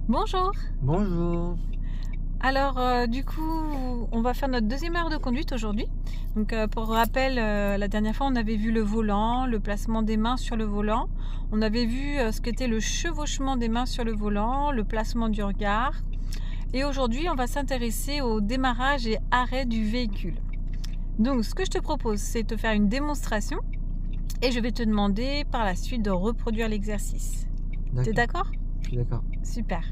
Bonjour. Bonjour. Alors du coup, on va faire notre deuxième heure de conduite aujourd'hui. Donc pour rappel, la dernière fois on avait vu le volant, le placement des mains sur le volant. On avait vu ce qu'était le chevauchement des mains sur le volant, le placement du regard. Et aujourd'hui, on va s'intéresser au démarrage et arrêt du véhicule. Donc ce que je te propose, c'est de te faire une démonstration et je vais te demander par la suite de reproduire l'exercice. T'es d'accord ? Je suis d'accord. Super.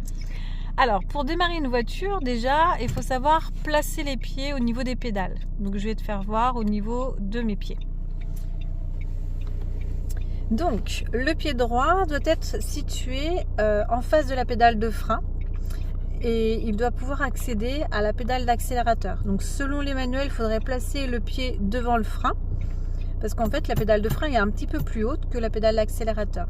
Alors, pour démarrer une voiture, déjà, il faut savoir placer les pieds au niveau des pédales. Donc, je vais te faire voir au niveau de mes pieds. Donc, le pied droit doit être situé en face de la pédale de frein et il doit pouvoir accéder à la pédale d'accélérateur. Donc, selon les manuels, il faudrait placer le pied devant le frein parce qu'en fait, la pédale de frein est un petit peu plus haute que la pédale d'accélérateur.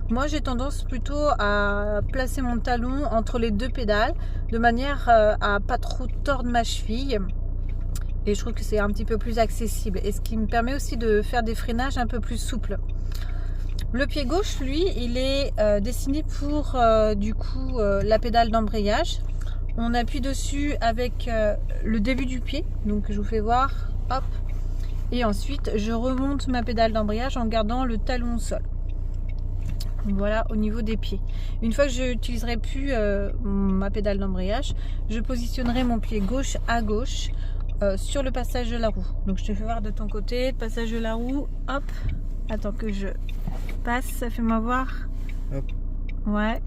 Moi, j'ai tendance plutôt à placer mon talon entre les deux pédales de manière à pas trop tordre ma cheville. Et je trouve que c'est un petit peu plus accessible. Et ce qui me permet aussi de faire des freinages un peu plus souples. Le pied gauche, lui, il est destiné pour la pédale d'embrayage. On appuie dessus avec le début du pied. Donc, je vous fais voir. Hop. Et ensuite, je remonte ma pédale d'embrayage en gardant le talon au sol. Voilà, au niveau des pieds. Une fois que je n'utiliserai plus ma pédale d'embrayage, je positionnerai mon pied gauche à gauche sur le passage de la roue. Donc, je te fais voir de ton côté, le passage de la roue. Hop, attends que je passe, fais-moi voir. Hop. Ouais.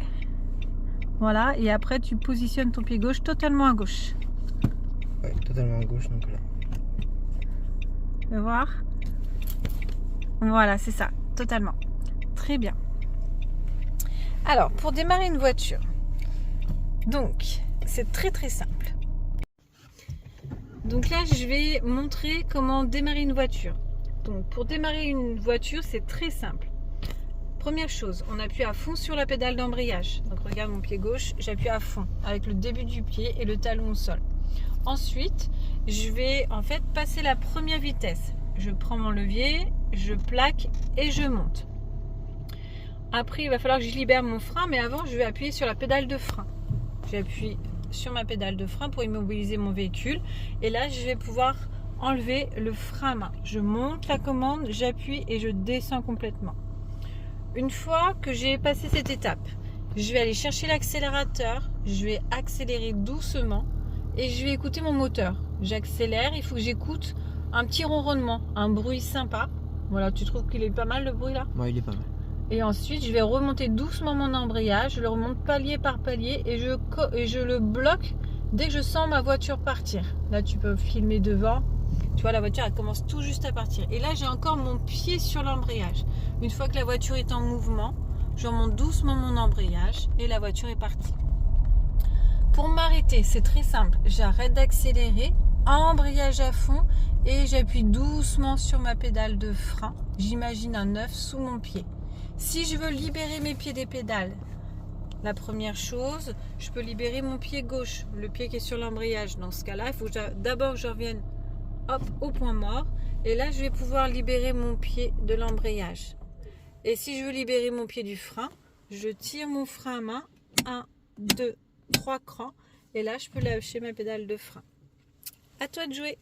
Voilà, et après, tu positionnes ton pied gauche totalement à gauche. Ouais, totalement à gauche, donc là. Fais voir. Voilà, c'est ça, totalement. Très bien. Alors, pour démarrer une voiture, donc, c'est très très simple. Donc là, je vais montrer comment démarrer une voiture. Donc, pour démarrer une voiture, c'est très simple. Première chose, on appuie à fond sur la pédale d'embrayage. Donc, regarde mon pied gauche, j'appuie à fond avec le début du pied et le talon au sol. Ensuite, je vais en fait passer la première vitesse. Je prends mon levier, je plaque et je monte. Après, il va falloir que je libère mon frein, mais avant, je vais appuyer sur la pédale de frein. J'appuie sur ma pédale de frein pour immobiliser mon véhicule. Et là, je vais pouvoir enlever le frein à main. Je monte la commande, j'appuie et je descends complètement. Une fois que j'ai passé cette étape, je vais aller chercher l'accélérateur. Je vais accélérer doucement et je vais écouter mon moteur. J'accélère, il faut que j'écoute un petit ronronnement, un bruit sympa. Voilà, tu trouves qu'il est pas mal le bruit là ? Ouais, il est pas mal. Et ensuite, je vais remonter doucement mon embrayage. Je le remonte palier par palier et je le bloque dès que je sens ma voiture partir. Là, tu peux filmer devant. Tu vois, la voiture, elle commence tout juste à partir. Et là, j'ai encore mon pied sur l'embrayage. Une fois que la voiture est en mouvement, je remonte doucement mon embrayage et la voiture est partie. Pour m'arrêter, c'est très simple. J'arrête d'accélérer, embrayage à fond et j'appuie doucement sur ma pédale de frein. J'imagine un œuf sous mon pied. Si je veux libérer mes pieds des pédales, la première chose, je peux libérer mon pied gauche, le pied qui est sur l'embrayage. Dans ce cas-là, il faut d'abord que je revienne hop, au point mort. Et là, je vais pouvoir libérer mon pied de l'embrayage. Et si je veux libérer mon pied du frein, je tire mon frein à main. 1, 2, 3 crans. Et là, je peux lâcher ma pédale de frein. À toi de jouer.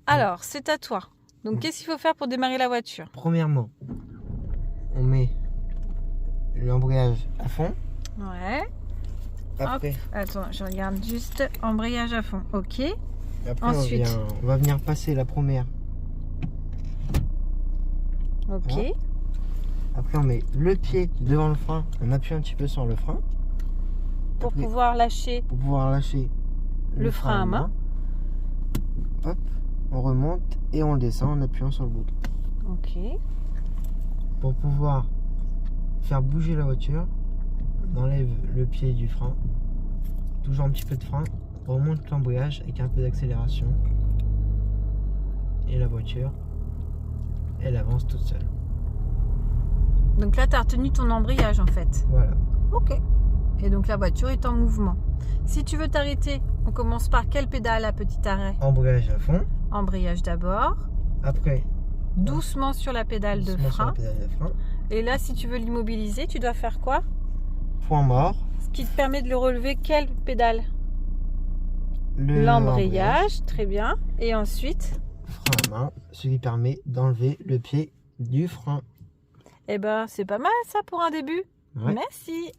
Alors, c'est à toi. Donc, qu'est-ce qu'il faut faire pour démarrer la voiture ? Premièrement, on met l'embrayage à fond. Ouais. Après, Hop. Attends, je regarde juste embrayage à fond. Ok. après Ensuite. on va venir passer la première. Ok. Voilà. Après, on met le pied devant le frein. On appuie un petit peu sur le frein. Pour Après, pouvoir lâcher pour pouvoir lâcher le frein à main. Hop, on remonte et on descend en appuyant sur le bouton. Ok. Pour pouvoir faire bouger la voiture, on enlève le pied du frein, toujours un petit peu de frein, on remonte l'embrayage avec un peu d'accélération et la voiture, elle avance toute seule. Donc là, tu as retenu ton embrayage en fait. Voilà. Ok. Et donc la voiture est en mouvement. Si tu veux t'arrêter, on commence par quelle pédale à petit arrêt ? Embrayage à fond. Embrayage d'abord. Après, Doucement sur la pédale de doucement sur frein. la pédale de frein. Et là, si tu veux l'immobiliser, tu dois faire quoi ? point mort. Ce qui te permet de le relever, quelle pédale? L'embrayage. L'embrayage, très bien. Et ensuite? Frein à main, ce qui permet d'enlever le pied du frein. Eh ben, c'est pas mal ça pour un début. Ouais. Merci.